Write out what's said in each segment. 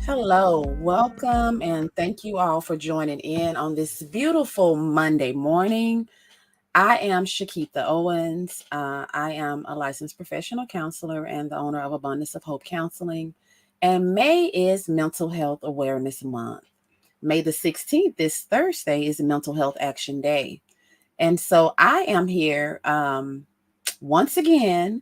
Hello, welcome, and thank you all for joining in on this beautiful Monday morning. I am Shakitha Owens. I am a licensed professional counselor and the owner of Abundance of Hope Counseling. And May is Mental Health Awareness Month. May the 16th, this Thursday, is Mental Health Action Day. And so I am here once again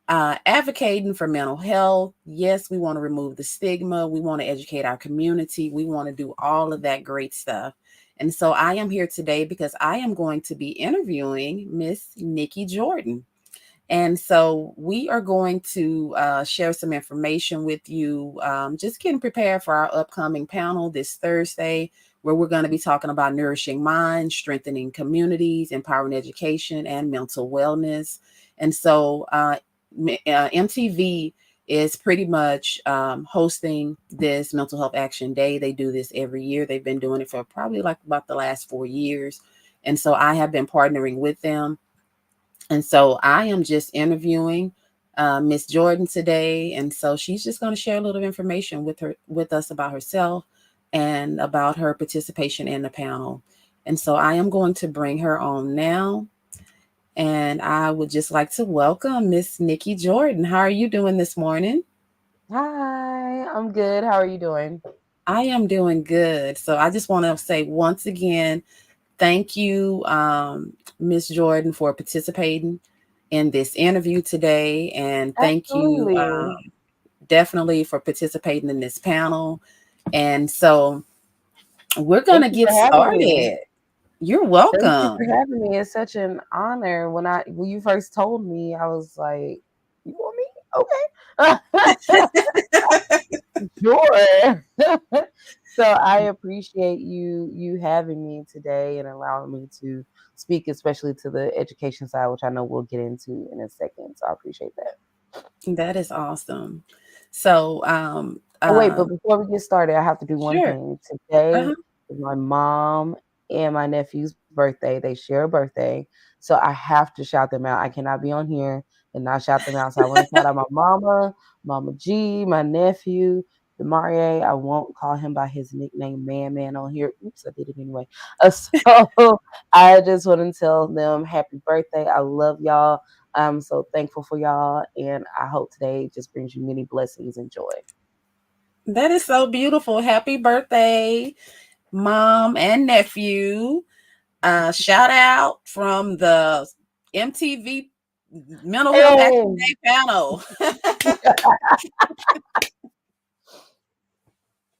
advocating for mental health. Yes, we want to remove the stigma. We want to educate our community. We want to do all of that great stuff. And so I am here today because I am going to be interviewing Miss Nikki Jordan. And so we are going to share some information with you, just getting prepared for our upcoming panel this Thursday, where we're going to be talking about nourishing minds, strengthening communities, empowering education, and mental wellness. And so MTV is pretty much hosting this Mental Health Action Day. They do this every year. They've been doing it for probably like about the last 4 years. And so I have been partnering with them. And so I am just interviewing Miss Jordan today. And so she's just going to share a little information with us about herself and about her participation in the panel. And so I am going to bring her on now. And I would just like to welcome Miss Nikki Jordan. How are you doing this morning? Hi, I'm good. How are you doing? I am doing good. So I just want to say once again, thank you, Miss Jordan, for participating in this interview today. And thank you Absolutely. definitely for participating in this panel. And so we're going Thank to you get for having me. started. You're Thank you for welcome. having me. It's such an honor. When you first told me, I was like, "You want me? Okay, sure." So I appreciate you having me today and allowing me to speak, especially to the education side, which I know we'll get into in a second. So I appreciate that. That is awesome. So, Oh, wait, but before we get started, I have to do one sure. thing. Today Uh-huh. is my mom and my nephew's birthday. They share a birthday. So I have to shout them out. I cannot be on here and not shout them out. So I want to shout out my mama, Mama G, my nephew, Demarie. I won't call him by his nickname, Man on here. Oops, I did it anyway. So I just want to tell them happy birthday. I love y'all. I'm so thankful for y'all. And I hope today just brings you many blessings and joy. That is so beautiful. Happy birthday, mom and nephew. Shout out from the MTV Mental Health Action Hey. Day panel.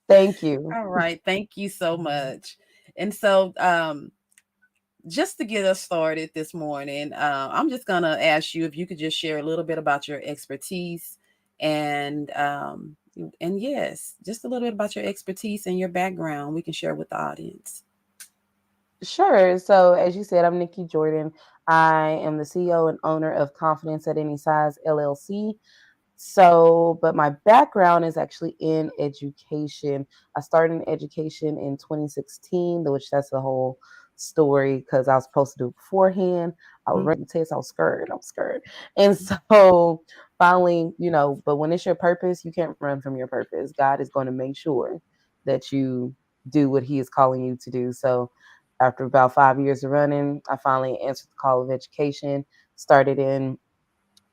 Thank you. All right. Thank you so much. And so, just to get us started this morning, I'm just going to ask you if you could just share a little bit about your expertise and, and yes, just a little bit about your expertise and your background we can share with the audience. Sure. So, as you said, I'm Nikki Jordan. I am the CEO and owner of Confidence at Any Size LLC. So, but my background is actually in education. I started in education in 2016, which that's the whole story because I was supposed to do it beforehand. I was Mhm. ready to test. I was scared. I was scared. And so finally, but when it's your purpose, you can't run from your purpose. God is going to make sure that you do what He is calling you to do. So after about 5 years of running, I finally answered the call of education, started in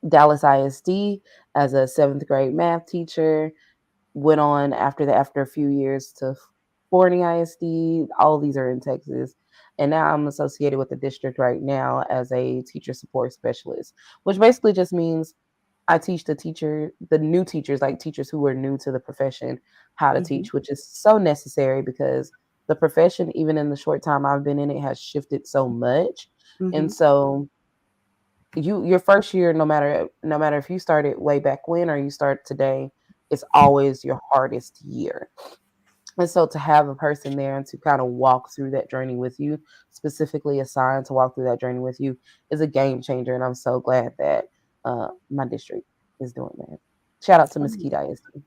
Dallas ISD as a seventh grade math teacher. Went on after that, after a few years, to Forney ISD. All of these are in Texas. And now I'm associated with the district right now as a teacher support specialist, which basically just means I teach the new teachers, like teachers who are new to the profession, how to Mhm. teach, which is so necessary because the profession, even in the short time I've been in it, has shifted so much. And Mhm. so your first year, no matter if you started way back when or you start today, it's always your hardest year. And so to have a person there and to kind of walk through that journey with you, specifically assigned to walk through that journey with you, is a game changer. And I'm so glad that my district is doing that. Shout out to Mesquite ISD.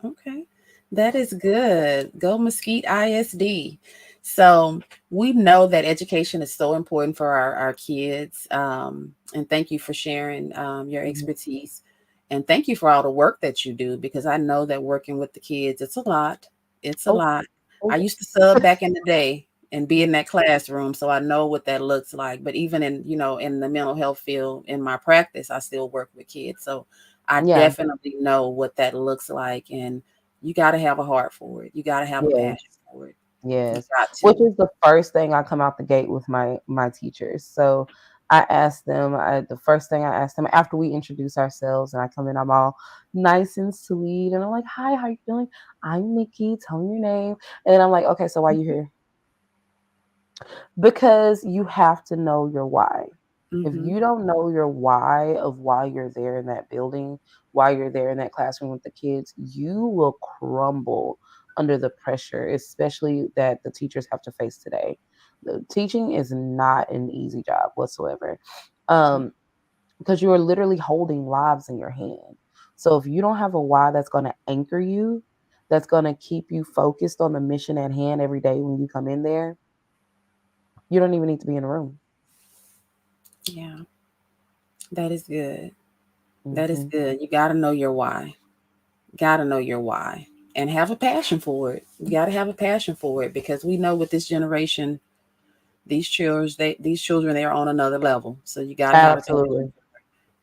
Okay. That is good. Go Mesquite ISD. So we know that education is so important for our kids. And thank you for sharing your Mhm. expertise. And thank you for all the work that you do because I know that working with the kids, it's a lot. It's a Oh, lot. oh I used to yes. sub back in the day and be in that classroom, so I know what that looks like. But even in the mental health field in my practice, I still work with kids. So I Yeah. definitely know what that looks like, and you got to have a heart for it. You got to have a Yes. passion for it. You Yes, got which to. is the first thing I come out the gate with my teachers. So I asked them. The first thing I asked them after we introduce ourselves, and I come in, I'm all nice and sweet, and I'm like, "Hi, how you doing? I'm Nikki. Tell me your name." And then I'm like, "Okay, so why you here?" Because you have to know your why. If Mm-hmm. you don't know your why of why you're there in that building, why you're there in that classroom with the kids, you will crumble under the pressure, especially that the teachers have to face today. The teaching is not an easy job whatsoever. Um, because you are literally holding lives in your hand. So if you don't have a why that's going to anchor you, that's going to keep you focused on the mission at hand every day when you come in there, you don't even need to be in the room. Yeah, that is good. That is Hmm. good. You got to know your why. Got to know your why and have a passion for it. You got to have a passion for it because we know with this generation, these children, they are on another level. So you got to have a passion. Absolutely.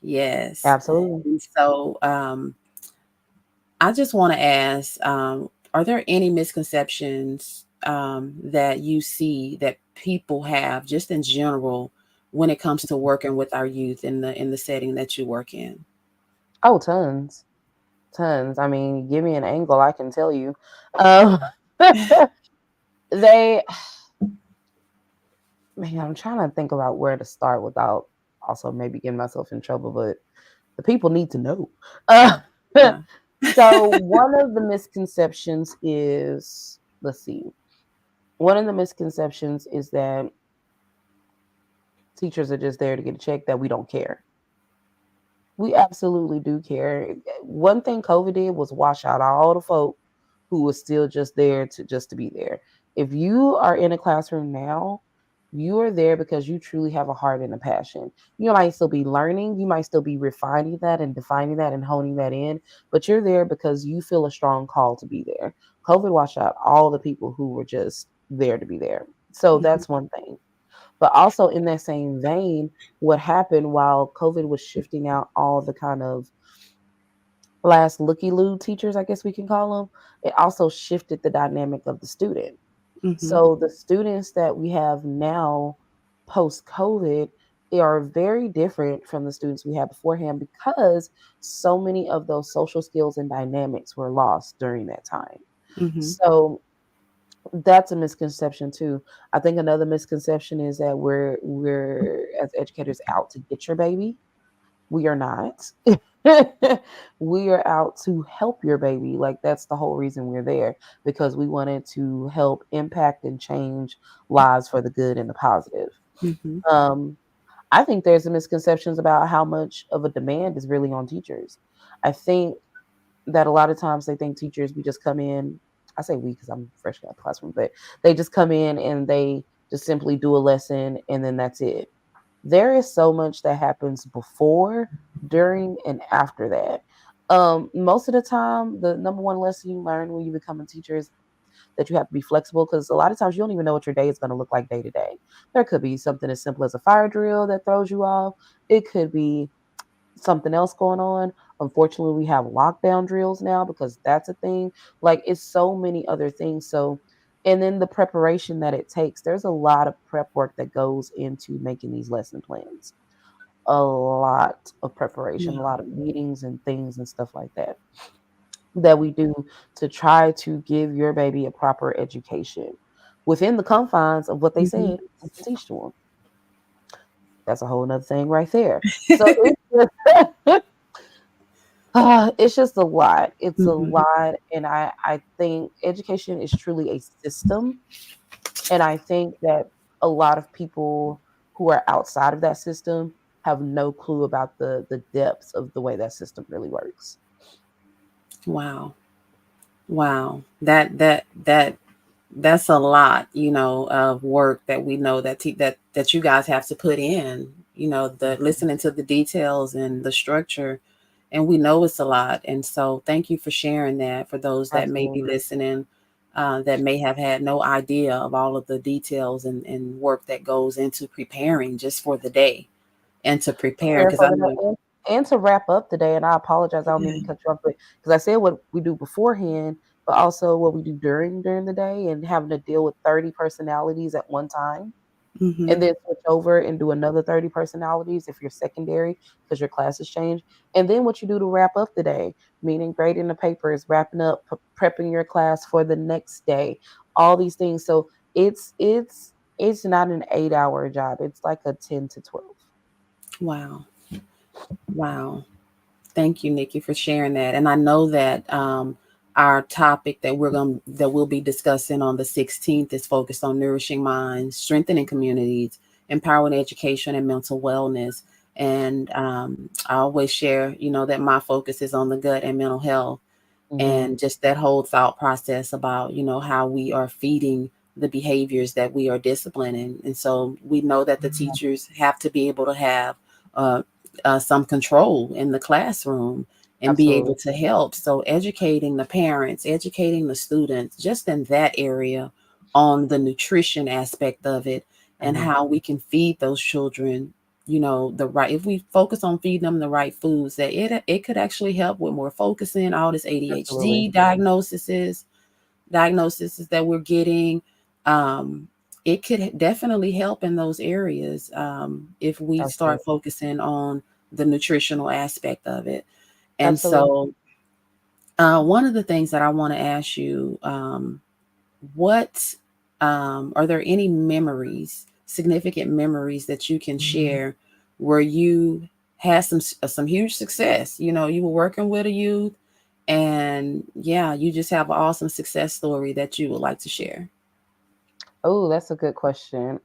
Yes. Absolutely. And so I just want to ask, are there any misconceptions that you see that people have just in general when it comes to working with our youth in the setting that you work in? Oh, tons. Tons. I mean, give me an angle, I can tell you. Um, they man, I'm trying to think about where to start without also maybe getting myself in trouble, but the people need to know. Uh, Yeah. so one of the misconceptions is, let's see, one of the misconceptions is that teachers are just there to get a check, that we don't care. We absolutely do care. One thing COVID did was wash out all the folk who was still just there to be there. If you are in a classroom now, you are there because you truly have a heart and a passion. You might still be learning, you might still be refining that and defining that and honing that in, but you're there because you feel a strong call to be there. COVID washed out all the people who were just there to be there. So Mhm. that's one thing. But also in that same vein, what happened while COVID was shifting out all the kind of last looky loo teachers, I guess we can call them, it also shifted the dynamic of the student. Mhm. So the students that we have now post COVID are very different from the students we had beforehand because so many of those social skills and dynamics were lost during that time. Mhm. So that's a misconception too. I think another misconception is that we're as educators out to get your baby. We are not. We are out to help your baby. Like that's the whole reason we're there because we wanted to help impact and change lives for the good and the positive. Mhm. Um, I think there's some misconceptions about how much of a demand is really on teachers. I think that a lot of times they think teachers, we just come in. I say we because I'm fresh out the classroom, but they just come in and they just simply do a lesson and then that's it. There is so much that happens before, during, and after that. Most of the time, the number one lesson you learn when you become a teacher is that you have to be flexible because a lot of times you don't even know what your day is going to look like day to day. There could be something as simple as a fire drill that throws you off. It could be something else going on. Unfortunately, we have lockdown drills now because that's a thing. Like it's so many other things. So, and then the preparation that it takes, there's a lot of prep work that goes into making these lesson plans. A lot of preparation, a Yeah. lot of meetings and things and stuff like that that we do to try to give your baby a proper education within the confines of what they Mhm. said we can teach to them. That's a whole nother thing right there. So it's just, it's just a lot. It's a Mhm. lot, and I think education is truly a system, and I think that a lot of people who are outside of that system have no clue about the depths of the way that system really works. Wow. Wow. That's a lot, of work that we know that you guys have to put in, the Mhm. listening to the details and the structure. And we know it's a lot. And so thank you for sharing that for those that may be Absolutely, listening, that may have had no idea of all of the details and work that goes into preparing just for the day and to prepare. prepare Because for I the know. day and to wrap up the day. And I apologize, I don't mean to Yeah. cut you off, but because I said what we do beforehand, but also what we do during the day, and having to deal with 30 personalities at one time Hmm. and then switch over and do another 30 personalities if you're secondary because your classes change. And then what you do to wrap up the day, meaning grading the papers, wrapping up, prepping your class for the next day, all these things. So it's not an 8 hour job. It's like a 10 to 12. Wow. Wow. Thank you, Nikki, for sharing that. And I know that our topic that we'll be discussing on the 16th is focused on nourishing minds, strengthening communities, empowering education and mental wellness. And I always share, that my focus is on the gut and mental health, Hmm. and just that whole thought process about how we are feeding the behaviors that we are disciplining. And so we know that the teachers have to be able to have uh, some control in the classroom and be able Absolutely. to help. So educating the parents, educating the students, just in that area on the nutrition aspect of it, and Hmm. how we can feed those children, the right, if we focus on feeding them the right foods, that it could actually help with more focusing, all this Absolutely. ADHD diagnoses that we're getting. um it could definitely help in those areas, if we start Absolutely. focusing on the nutritional aspect of it. And Absolutely. so one of the things that I want to ask you, what are there any memories, significant memories that you can share where you had some huge success? You were working with a youth, and yeah, you just have an awesome success story that you would like to share. Oh, that's a good question.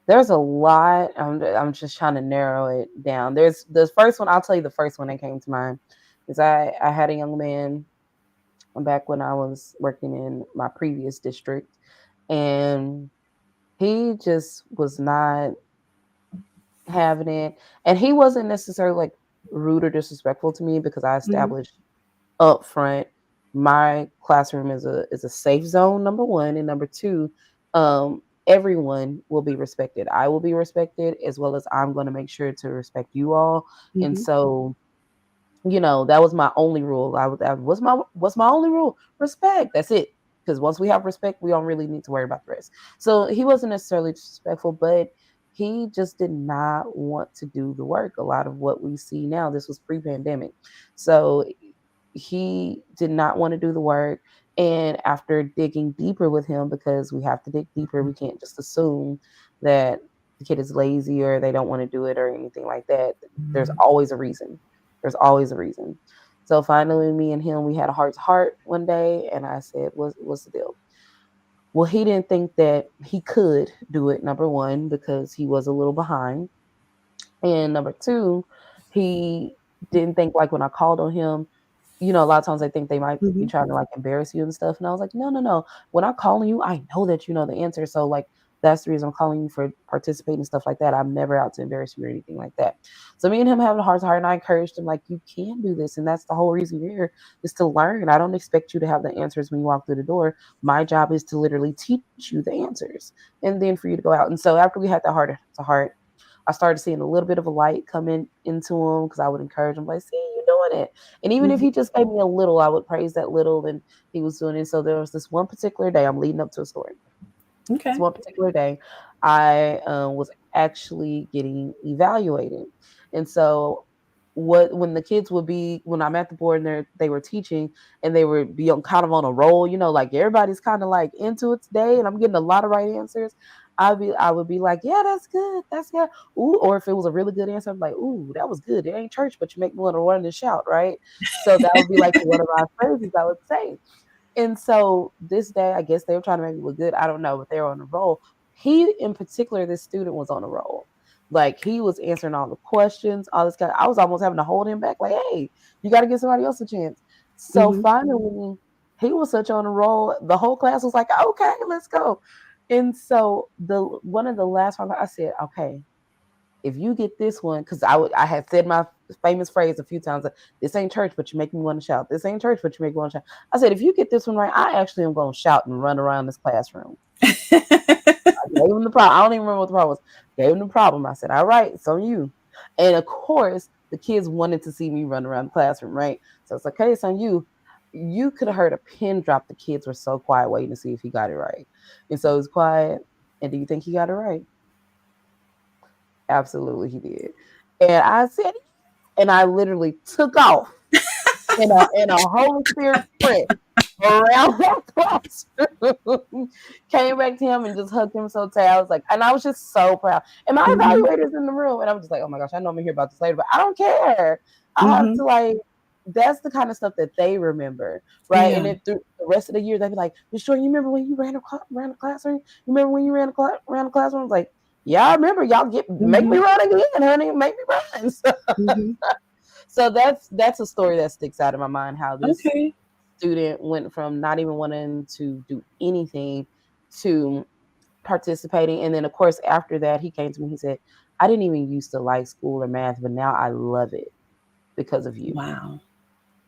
There's a lot. I'm just trying to narrow it down. There's the first one. I'll tell you the first one that came to mind is I had a young man back when I was working in my previous district, and he just was not having it, and he wasn't necessarily like rude or disrespectful to me because I Hmm. established up front my classroom is a safe zone, number one, and number two, everyone will be respected. I will be respected as well as I'm going to make sure to respect you all. And Hmm. so that was my only rule. That was my only rule. Respect. That's it. Because once we have respect, we don't really need to worry about the rest. So he wasn't necessarily disrespectful, but he just did not want to do the work. A lot of what we see now, this was pre-pandemic. So he did not want to do the work. And after digging deeper with him, because we have to dig deeper, we can't just assume that the kid is lazy or they don't want to do it or anything like that. There's always a reason. There's always a reason. So finally, me and him, we had a heart to heart one day, and I said, "What's the deal?" Well, he didn't think that he could do it. Number one, because he was a little behind, and number two, he didn't think like when I called on him, a lot of times I think they might be Hmm. trying to like embarrass you and stuff. And I was like, no, no, no. When I'm calling you, I know that you know the answer. So like that's the reason I'm calling you for participating and stuff like that. I'm never out to embarrass you or anything like that. So me and him having a heart to heart, and I encouraged him like you can do this, and that's the whole reason you're here is to learn. I don't expect you to have the answers when you walk through the door. My job is to literally teach you the answers, and then for you to go out. And so after we had that heart to heart, I started seeing a little bit of a light come into him because I would encourage him, like, see, you're doing it. And even if Mhm. he just gave me a little, I would praise that little, and he was doing it. So there was this one particular day, I'm leading up to a story. This Okay. one particular day, I was actually getting evaluated. And so when the kids would be when I'm at the board and they were teaching and they would be on kind of on a roll, like everybody's kind of like into it today and I'm getting a lot of right answers. I would be like, yeah, that's good. That's good. Ooh, or if it was a really good answer, I'm like, ooh, that was good. It ain't church, but you make me want to run and shout, right? So that would be like one of my phrases I would say. And so this day, I guess they were trying to make me look good. I don't know, but they were on a roll. He, in particular, this student was on a roll. Like he was answering all the questions, all this kind. I was almost having to hold him back, like, "Hey, you got to give somebody else a chance." So Mhm. finally, he was such on a roll. The whole class was like, "Okay, let's go." And so the one of the last ones, I said, "Okay, if you get this one," because I had said my famous phrase a few times, like, this ain't church, but you make me want to shout. This ain't church, but you make me want to shout. I said, if you get this one right, I actually am going to shout and run around this classroom. I gave him the problem. I don't even remember what the problem was. Gave him the problem. I said, all right, it's on you. And of course, the kids wanted to see me run around the classroom, right? So it's like, okay, it's on you. You could have heard a pin drop. The kids were so quiet waiting to see if he got it right. And so it was quiet. And do you think he got it right? Absolutely, he did. And I said, and I literally took off in a Holy Spirit sprint around that classroom. Came back to him and just hugged him so tight. I was like, and I was just so proud. And my Mhm. evaluators in the room, and I was just like, oh my gosh, I know I'm gonna hear about this later, but I don't care. I have to Mhm. like. That's the kind of stuff that they remember, right? Yeah. And if through the rest of the year they'd be like, "Miss Jordan, you remember when you ran a classroom? You remember when you ran a classroom?" I was like, "Yeah, I remember. Y'all make me Mhm. run again, honey. Make me run." Mhm. So that's a story that sticks out in my mind. How this Okay. student went from not even wanting to do anything to participating, and then of course after that he came to me. He said, "I didn't even used to like school or math, but now I love it because of you." Wow.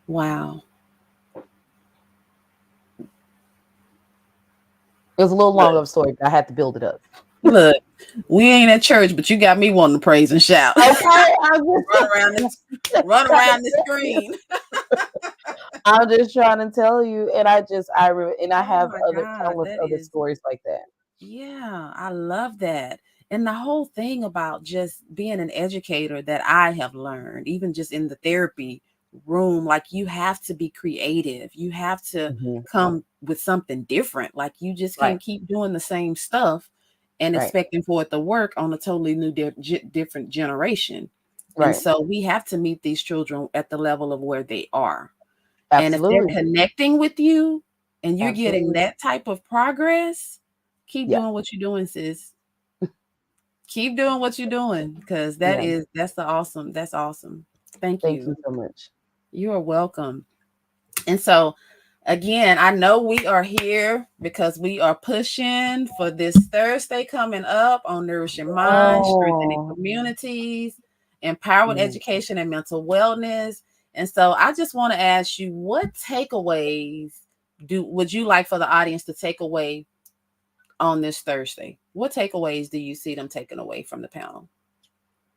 Wow. It was a little Look, long of a story, but I had to build it up. look, we ain't at church, but you got me wanting to praise and shout. Okay, run around this run trying to around the tell you. screen. I'm just trying to tell you, and I Oh have my other God, countless that other is, stories like that. yeah, I love that. And the whole thing about just being an educator that I have learned, even just in the therapy room, like you have to be creative. You have to Mhm. come with something different. Like you just Right, can't keep doing the same stuff and right, expecting for it to work on a totally new, different generation. And right. so we have to meet these children at the level of where they are. And if they're Absolutely, connecting with you and you're getting absolutely. that type of progress, keep Yeah, doing what you're doing, sis. Keep doing what you're doing because yeah. that's awesome. Thank Thank you. you so much. You are welcome. And so again, I know we are here because we are pushing for this Thursday coming up on Nourishing Minds, Strengthening Oh, Communities, Empowered yeah. Education and Mental Wellness. And so I just want to ask you, what takeaways would you like for the audience to take away on this Thursday? What takeaways do you see them taking away from the panel?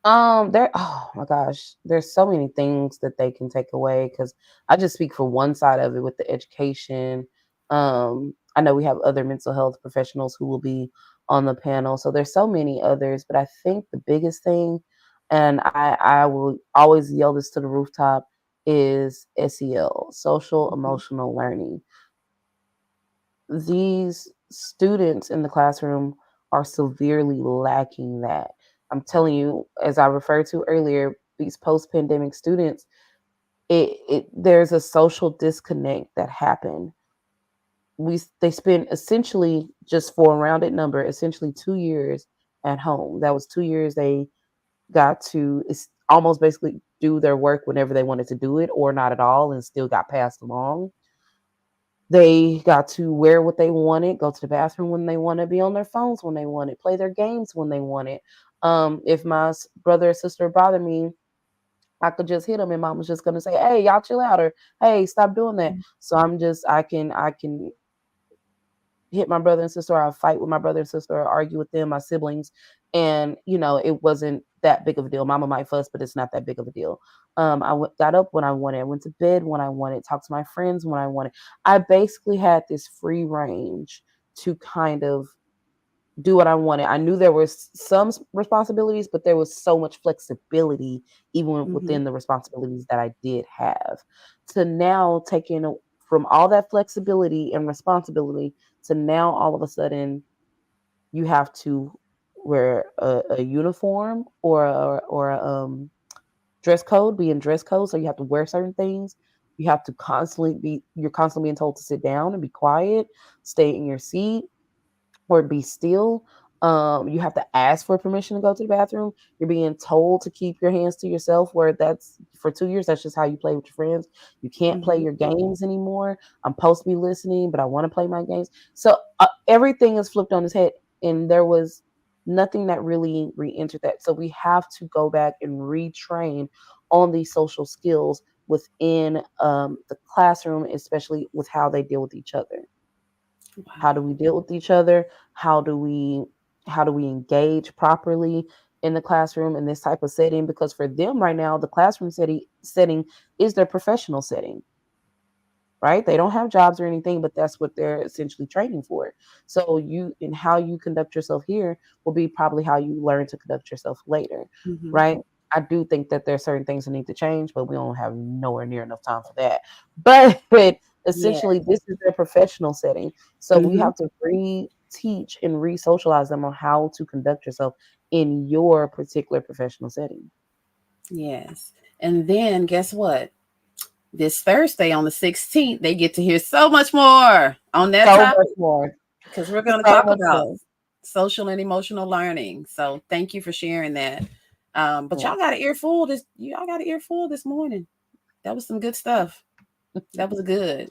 There. Oh my gosh, there's so many things that they can take away because I just speak for one side of it with the education. I know we have other mental health professionals who will be on the panel, so there's so many others. But I think the biggest thing, and I will always yell this to the rooftop, is SEL, social Mhm. emotional learning. These students in the classroom are severely lacking that. I'm telling you, as I referred to earlier, these post-pandemic students, there's a social disconnect that happened. They spent essentially, just for a rounded number, essentially 2 years at home. That was 2 years they got to almost basically do their work whenever they wanted to do it, or not at all, and still got passed along. They got to wear what they wanted, go to the bathroom when they wanted, be on their phones when they wanted, play their games when they wanted. If my brother or sister bothered me, I could just hit them, and mom was just gonna say, "Hey, y'all chill out," or "Hey, stop doing that." So I can hit my brother and sister, or I fight with my brother and sister, or argue with them, my siblings, and it wasn't that big of a deal. Mama might fuss, but it's not that big of a deal. Got up when I wanted, I went to bed when I wanted, talked to my friends when I wanted. I basically had this free range to kind of do what I wanted. I knew there was some responsibilities, but there was so much flexibility even Mhm. within the responsibilities that I did have. To now taking from all that flexibility and responsibility to now all of a sudden you have to wear a uniform or dress code, be in dress code, so you have to wear certain things. You're constantly being told to sit down and be quiet, stay in your seat, or be still. You have to ask for permission to go to the bathroom. You're being told to keep your hands to yourself, where that's for 2 years. That's just how you play with your friends. You can't play Mhm. your games anymore. I'm supposed to be listening, but I want to play my games. So everything is flipped on its head. And there was nothing that really re entered that. So we have to go back and retrain on these social skills within the classroom, especially with how they deal with each other. How do Wow. we deal with each other? How do we how do we engage properly in the classroom in this type of setting? Because for them right now, the classroom setting is their professional setting, right? They don't have jobs or anything, but that's what they're essentially training for. So you and how you conduct yourself here will be probably how you learn to conduct yourself later, Mhm. right? I do think that there's certain things that need to change, but we don't have nowhere near enough time for that. But Yeah. essentially, this is their professional setting. So we Mhm. have to re-teach and re-socialize them on how to conduct yourself in your particular professional setting. Yes. And then guess what? This Thursday on the 16th, they get to hear so much more on that So much topic more. because we're going to So talk much about more. social and emotional learning. So thank you for sharing that. But Yeah. y'all got an earful this. Y'all got an earful this morning. That was some good stuff. That was good.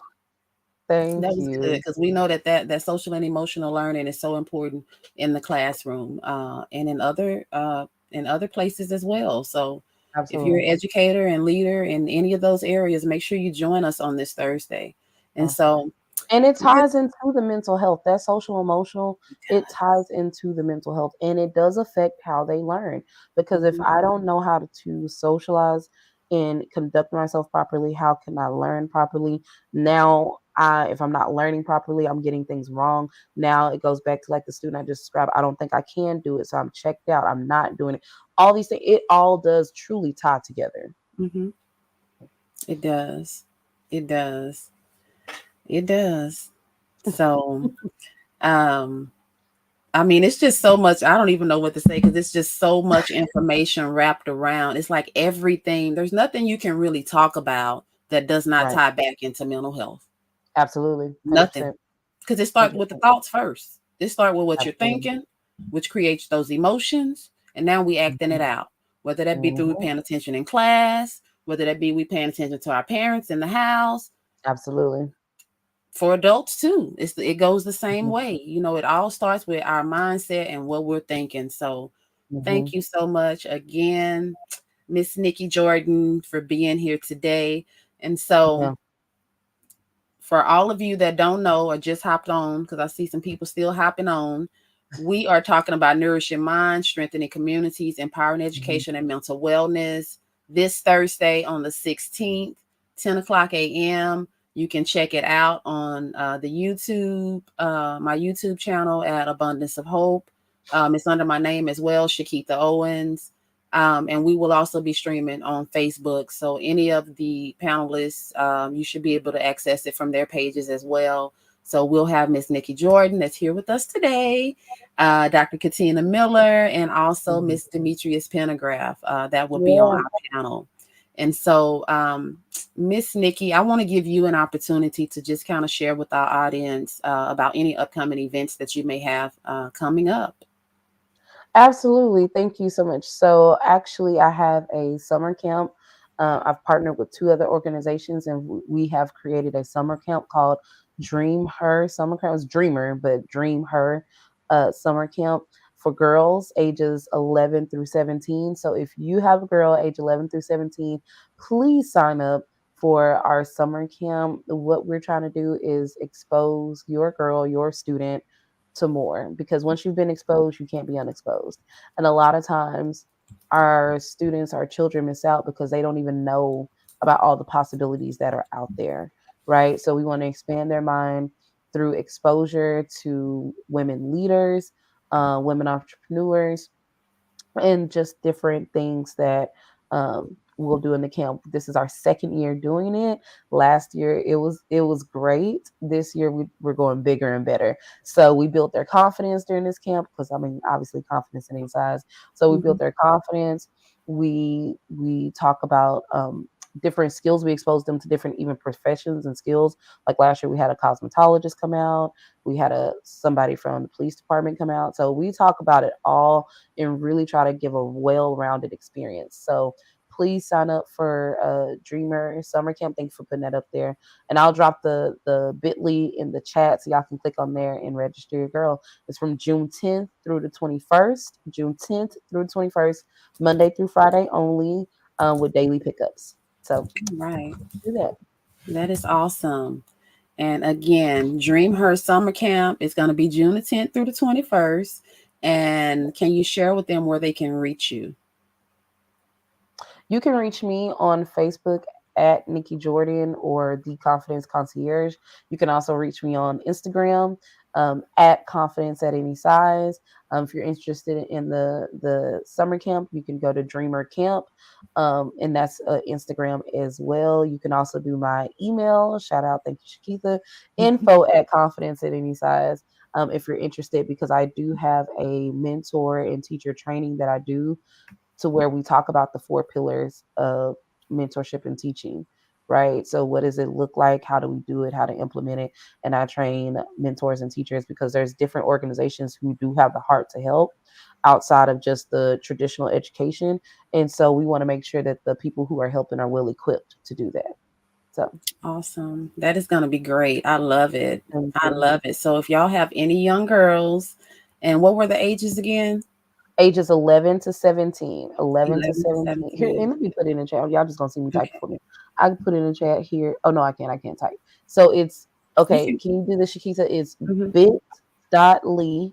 That Thank was good you. because we know that social and emotional learning is so important in the classroom and in other places as well. So, if you're an Absolutely. educator and leader in any of those areas, make sure you join us on this Thursday. And Awesome. so, And it we're- ties into the mental health. That social emotional, it ties into the mental health and it does affect how they learn. Because if Mhm, I don't know how to socialize and conduct myself properly, how can I learn properly? Now, if I'm not learning properly, I'm getting things wrong. Now it goes back to like the student I just described. I don't think I can do it. So I'm checked out. I'm not doing it. All these things, it all does truly tie together. mhm. It does. It does. It does. So, um, I mean, it's just so much. I don't even know what to say because it's just so much information wrapped around. It's like everything. There's nothing you can really talk about that does not Right. tie back into mental health. Absolutely. Nothing. 100%. Because it starts with the 100%. thoughts first. It starts with what you're Absolutely. thinking, which creates those emotions, and now we acting it Mhm. out. Whether that be through Mhm. paying attention in class, whether that be we paying attention to our parents in the house, Absolutely. for adults too. It goes the same Mhm. way. You know, it all starts with our mindset and what we're thinking. So thank Mhm. you so much again, Miss Nikki Jordan, for being here today. And so Yeah. for all of you that don't know or just hopped on, because I see some people still hopping on, we are talking about nourishing minds, strengthening communities, empowering Mhm. education and mental wellness this Thursday on the 16th, 10 o'clock a.m. You can check it out on the YouTube, my YouTube channel at Abundance of Hope. It's under my name as well, Shakita Owens. And we will also be streaming on Facebook. So any of the panelists, you should be able to access it from their pages as well. So we'll have Miss Nikki Jordan that's here with us today, Dr. Katina Miller, and also Mhm. Miss Demetrius Pendergraph. That will be on Yeah. our panel. And so, Miss Nikki, I want to give you an opportunity to just kind of share with our audience about any upcoming events that you may have coming up. Absolutely. Thank you so much. So, actually, I have a summer camp. I've partnered with two other organizations, and we have created a summer camp called Dream Her Summer Camp. It's Dreamer, but Dream Her Summer Camp for girls ages 11 through 17. So, if you have a girl age 11 through 17, please sign up for our summer camp, what we're trying to do is expose your girl, your student to more, because once you've been exposed, you can't be unexposed. And a lot of times our students, our children miss out because they don't even know about all the possibilities that are out there, right? So we want to expand their mind through exposure to women leaders, women entrepreneurs, and just different things that we'll do in the camp. This is our second year doing it. Last year it was great. This year we're going bigger and better. So we built their confidence during this camp, because I mean obviously confidence in any size. So we Mhm. built their confidence. We talk about different skills. We expose them to different even professions and skills. Like last year we had a cosmetologist come out. We had a somebody from the police department come out. So we talk about it all and really try to give a well-rounded experience. So please sign up for Dreamer Summer Camp. Thank you for putting that up there. And I'll drop the bit.ly in the chat so y'all can click on there and register your girl. It's from June 10th through the 21st. June 10th through the 21st, Monday through Friday only, with daily pickups. So Right. do that. That is awesome. And again, Dream Her Summer Camp is going to be June the 10th through the 21st. And can you share with them where they can reach you? You can reach me on Facebook at Nikki Jordan or The Confidence Concierge. You can also reach me on Instagram, at Confidence at Any Size. If you're interested in the summer camp, you can go to Dreamer Camp, and that's Instagram as well. You can also do my email. Shout out, thank you, Shakitha. Info at Confidence at Any Size. If you're interested, because I do have a mentor and teacher training that I do, to where we talk about the four pillars of mentorship and teaching, right? So what does it look like? How do we do it? How to implement it? And I train mentors and teachers because there's different organizations who do have the heart to help outside of just the traditional education. And so we want to make sure that the people who are helping are well equipped to do that. So Awesome. That is going to be great. I love it. thank I you. love it. So if y'all have any young girls, and what were the ages again? Ages 11 to 17. 11 to 11 to 17. Here, 17. and let me put it in the chat. Y'all just gonna see me type Okay. for me. I can put it in the chat here. Oh no, I can't. I can't type. So it's You okay. can. Can you do this, Shakita? It's Hmm. bit.ly.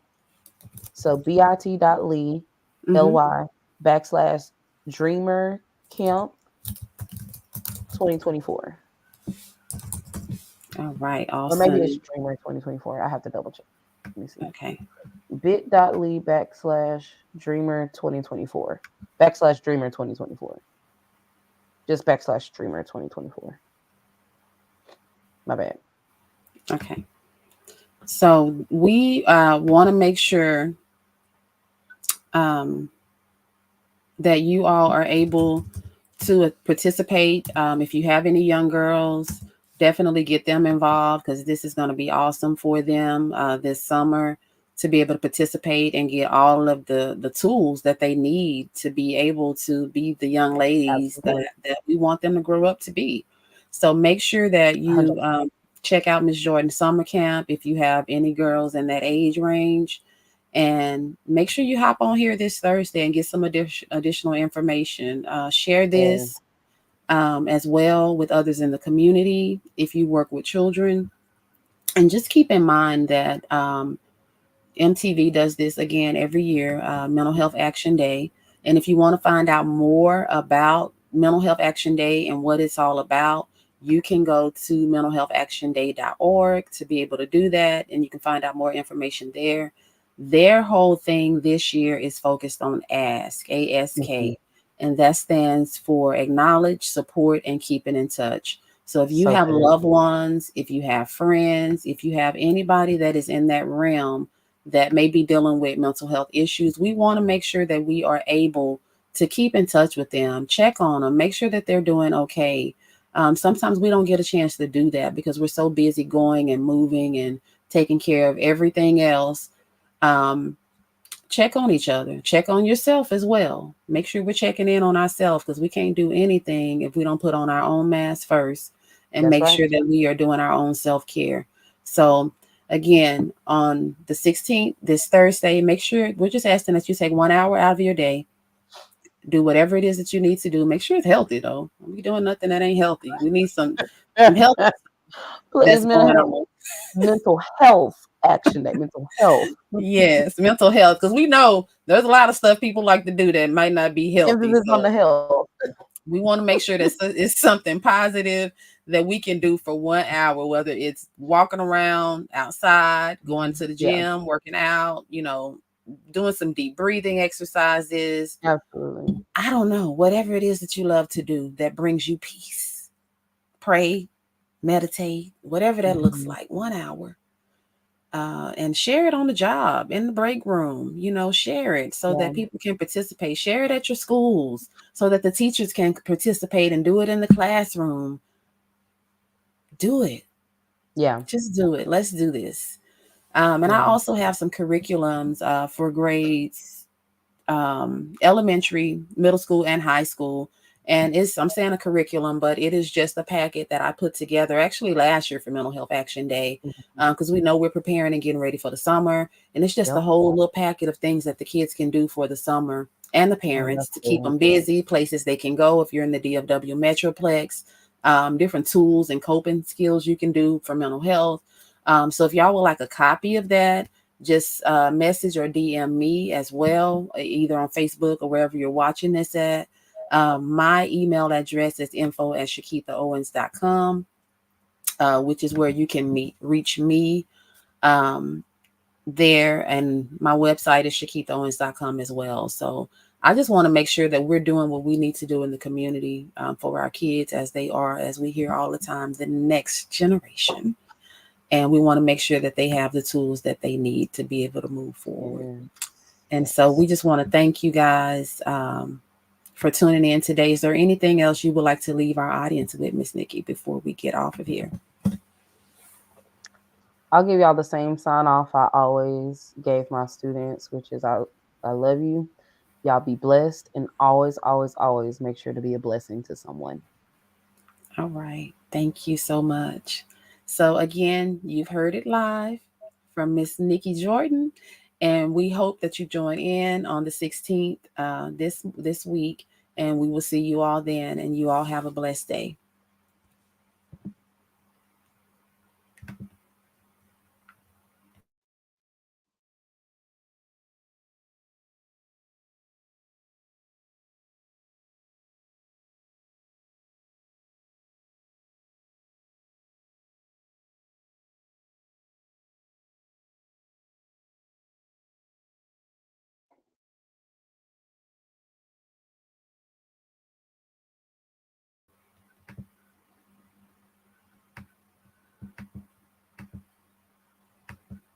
So bit.ly Hmm. ly backslash dreamer camp 2024. All right. Or maybe it's Awesome. dreamer 2024. I have to double check. Let me see. Okay. Bit.ly backslash dreamer 2024. Backslash dreamer 2024. Just backslash streamer 2024. My bad. Okay. So we want to make sure um, that you all are able to participate. If you have any young girls, definitely get them involved because this is going to be awesome for them this summer to be able to participate and get all of the tools that they need to be able to be the young ladies Absolutely. that we want them to grow up to be. So make sure that you 100%. check out Miss Jordan Summer Camp if you have any girls in that age range, and make sure you hop on here this Thursday and get some additional information. Share Yeah. this as well with others in the community if you work with children. And just keep in mind that MTV does this again every year, Mental Health Action Day. And if you want to find out more about Mental Health Action Day and what it's all about, you can go to mentalhealthactionday.org to be able to do that. And you can find out more information there. Their whole thing this year is focused on ASK, Mhm. ASK, and that stands for acknowledge, support, and keeping in touch. So if you So have good. loved ones, if you have friends, if you have anybody that is in that realm, that may be dealing with mental health issues, we want to make sure that we are able to keep in touch with them, check on them, make sure that they're doing okay. Sometimes we don't get a chance to do that because we're so busy going and moving and taking care of everything else. Um, Check on each other, check on yourself as well. Make sure we're checking in on ourselves because we can't do anything if we don't put on our own mask first and That's make right. sure that we are doing our own self care. So, again, on the 16th, this Thursday, make sure we're just asking that you take 1 hour out of your day Do whatever it is that you need to do. Make sure it's healthy though. Don't be doing nothing that ain't healthy. We need some healthy Please, that's going on. mental health action day, mental health. Yes, mental health. Because we know there's a lot of stuff people like to do that might not be healthy. Emphasis on the So health. we want to make sure that it's something positive that we can do for 1 hour, whether it's walking around outside, going to the Yeah, gym, working out, doing some deep breathing exercises. absolutely. I don't know, whatever it is that you love to do that brings you peace. Pray, meditate, whatever that looks Mhm. like, 1 hour. And share it on the job, in the break room, share it so Yeah, that people can participate. Share it at your schools so that the teachers can participate and do it in the classroom. Do it. yeah, Just do it. Let's do this. And I yeah. also have some curriculums for grades elementary, middle school, and high school. And I'm saying a curriculum, but it is just a packet that I put together actually last year for Mental Health Action Day, Mhm. because we know we're preparing and getting ready for the summer. And it's just a Yep. whole little packet of things that the kids can do for the summer and the Oh, parents that's to keep good. them busy, places they can go if you're in the DFW Metroplex, different tools and coping skills you can do for mental health. So if y'all would like a copy of that, just message or DM me as well, either on Facebook or wherever you're watching this at. My email address is info@shakithaowens.com, which is where you can reach me um, there. And my website is shakithaowens.com as well. So I just want to make sure that we're doing what we need to do in the community for our kids as they are, as we hear all the time, the next generation. And we want to make sure that they have the tools that they need to be able to move forward. Yeah. And so Yes. we just want to thank you guys for tuning in today. Is there anything else you would like to leave our audience with, Miss Nikki, before we get off of here? I'll give y'all the same sign off I always gave my students, which is I love you. Y'all be blessed and always, always, always make sure to be a blessing to someone. All right. Thank you so much. So again, you've heard it live from Miss Nikki Jordan, and we hope that you join in on the 16th this week, and we will see you all then. And you all have a blessed day.